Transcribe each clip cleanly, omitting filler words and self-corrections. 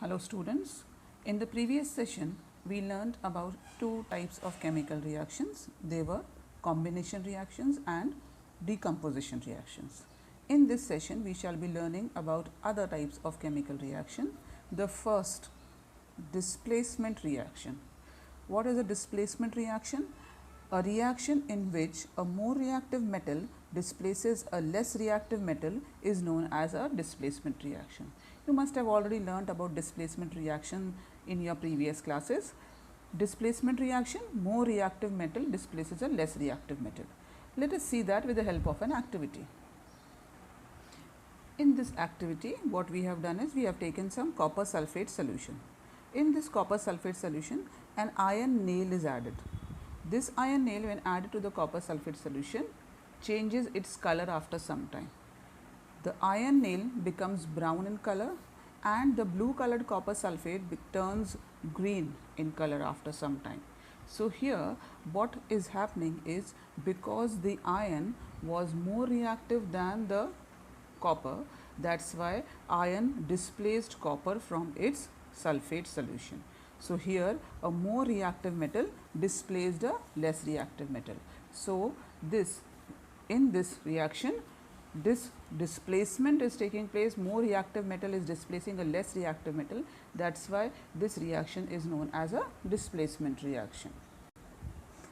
Hello students, in the previous session we learned about two types of chemical reactions. They were combination reactions and decomposition reactions. In this session we shall be learning about other types of chemical reaction. The first, displacement reaction. What is a displacement reaction? A reaction in which a more reactive metal displaces a less reactive metal is known as a displacement reaction. You must have already learnt about displacement reaction in your previous classes. Displacement reaction, more reactive metal displaces a less reactive metal. Let us see that with the help of an activity. In this activity, what we have done is we have taken some copper sulfate solution. In this copper sulfate solution, an iron nail is added. This iron nail, when added to the copper sulfate solution, changes its color after some time. The iron nail becomes brown in color and the blue colored copper sulfate turns green in color after some time. So here what is happening is, because the iron was more reactive than the copper, that's why iron displaced copper from its sulfate solution. So here a more reactive metal displaced a less reactive metal. So in this reaction, this displacement is taking place, more reactive metal is displacing a less reactive metal. That's why this reaction is known as a displacement reaction.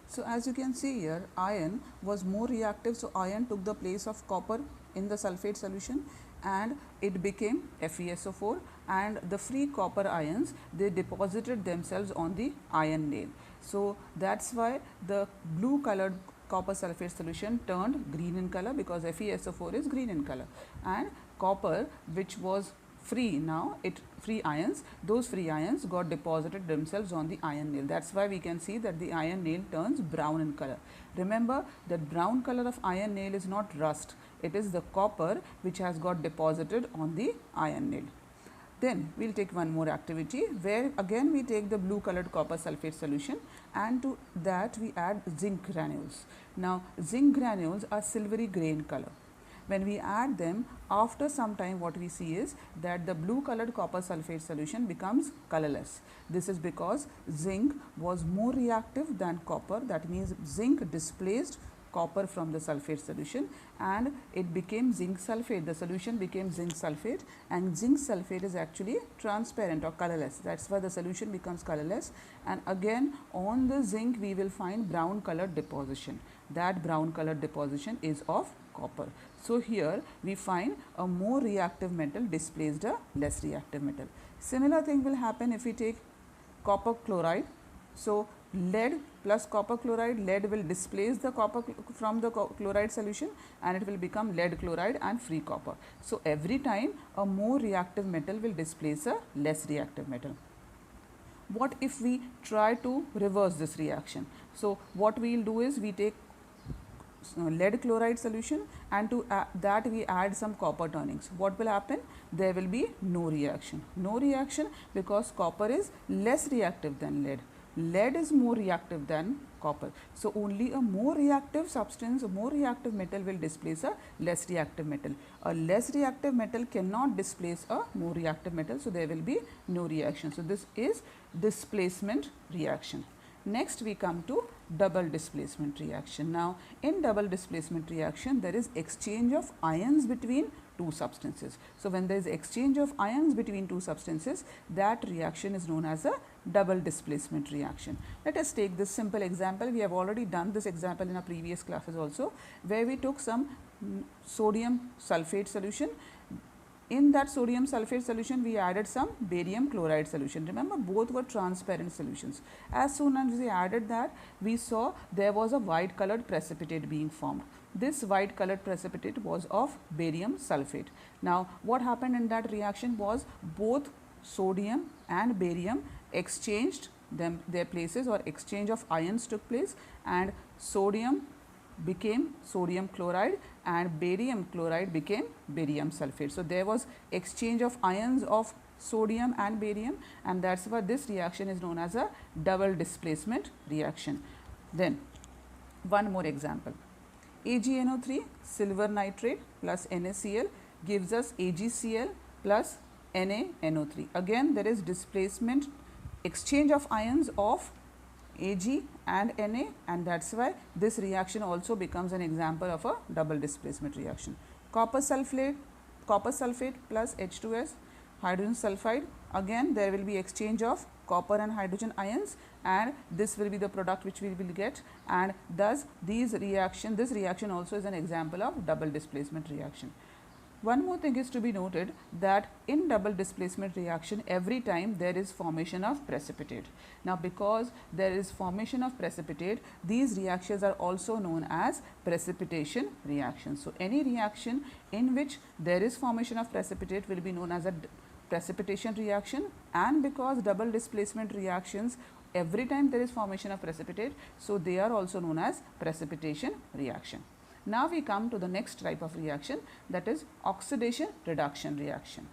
So as you can see here, iron was more reactive, so iron took the place of copper in the sulfate solution and it became FeSO4, and the free copper ions, they deposited themselves on the iron nail. So that's why the blue colored copper sulfate solution turned green in color, because FeSO4 is green in color, and copper, which was free, now free ions, those free ions got deposited themselves on the iron nail. That's why we can see that the iron nail turns brown in color. Remember that brown color of iron nail is not rust, it is the copper which has got deposited on the iron nail. Then we will take one more activity where again we take the blue colored copper sulfate solution and to that we add zinc granules. Now zinc granules are silvery grey in color. When we add them, after some time what we see is that the blue colored copper sulfate solution becomes colorless. This is because zinc was more reactive than copper, that means zinc displaced copper from the sulfate solution and it became zinc sulfate. The solution became zinc sulfate, and zinc sulfate is actually transparent or colorless. That's why the solution becomes colorless, and again on the zinc we will find brown colored deposition. That brown colored deposition is of copper. So here we find a more reactive metal displaced a less reactive metal. Similar thing will happen if we take copper chloride. So lead plus copper chloride, lead will displace the copper from the chloride solution and it will become lead chloride and free copper. So every time a more reactive metal will displace a less reactive metal. What if we try to reverse this reaction? So what we will do is we take lead chloride solution and to that we add some copper turnings. What will happen? There will be no reaction. No reaction because copper is less reactive than lead. Lead is more reactive than copper. So only a more reactive substance, a more reactive metal will displace a less reactive metal. A less reactive metal cannot displace a more reactive metal, so there will be no reaction. So this is displacement reaction. Next we come to double displacement reaction. Now in double displacement reaction there is exchange of ions between two substances. So when there is exchange of ions between two substances, that reaction is known as a double displacement reaction. Let us take this simple example. We have already done this example in our previous classes also, where we took some sodium sulfate solution. In that sodium sulfate solution we added some barium chloride solution. Remember, both were transparent solutions. As soon as we added that, we saw there was a white colored precipitate being formed. This white colored precipitate was of barium sulfate. Now what happened in that reaction was both sodium and barium exchanged their places, or exchange of ions took place, and sodium became sodium chloride and barium chloride became barium sulfate. So there was exchange of ions of sodium and barium, and that's why this reaction is known as a double displacement reaction. Then one more example. AgNO3 silver nitrate plus NaCl gives us AgCl plus NaNO3. Again there is displacement, exchange of ions of Ag and Na, and that is why this reaction also becomes an example of a double displacement reaction. Copper sulfate plus H2S, hydrogen sulfide, again there will be exchange of copper and hydrogen ions, and this will be the product which we will get, and thus this reaction also is an example of double displacement reaction. One more thing is to be noted, that in double displacement reaction every time there is formation of precipitate. Now because there is formation of precipitate, these reactions are also known as precipitation reactions. So any reaction in which there is formation of precipitate will be known as a precipitation reaction, and because double displacement reactions every time there is formation of precipitate, so they are also known as precipitation reaction. Now we come to the next type of reaction, that is oxidation reduction reaction.